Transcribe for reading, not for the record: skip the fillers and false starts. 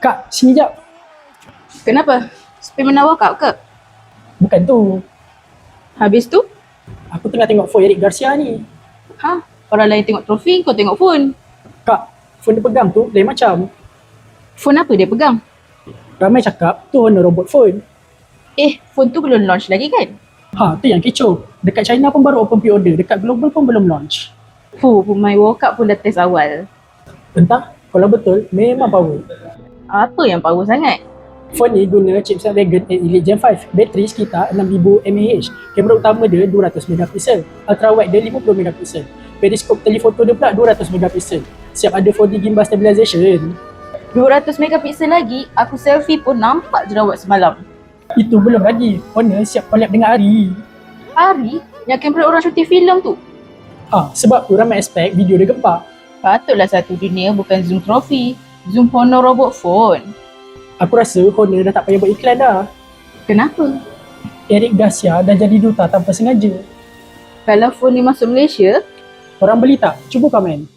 Kak, sini jap. Kenapa? Spin walkout ke? Bukan tu. Habis tu? Aku tengah tengok phone Eric Garcia ni. Ha? Orang lain tengok trofi, kau tengok phone. Kak, phone dia pegang tu lain macam. Phone apa dia pegang? Ramai cakap tu Honor robot phone. Phone tu belum launch lagi kan? Ha, tu yang kecoh. Dekat China pun baru open pre-order. Dekat global pun belum launch. My walkout pun dah test awal. Entah, kalau betul, memang power. Apa yang power sangat? Phone ni guna chip Snapdragon 8 Elite Gen 5. Bateri sekitar 6000 mAh. Kamera utama dia 200 megapiksel. Ultra wide dia 50 megapiksel. Periskop telefoto dia pula 200 megapiksel. Siap ada 4D gimbal stabilization. 200 megapiksel lagi, aku selfie pun nampak jerawat semalam. Itu belum lagi. Honor siap collab dengan Ari. Ari, yang kamera orang syuting filem tu. Sebab tu ramai expect video dia gempak. Patutlah satu dunia bukan Zoom Trophy. Zoom Honor robot phone. Aku rasa Honor dah tak payah buat iklan dah. Kenapa? Eric Garcia dah jadi duta tanpa sengaja. Kalau phone ni masuk Malaysia, Korang beli tak? Cuba komen.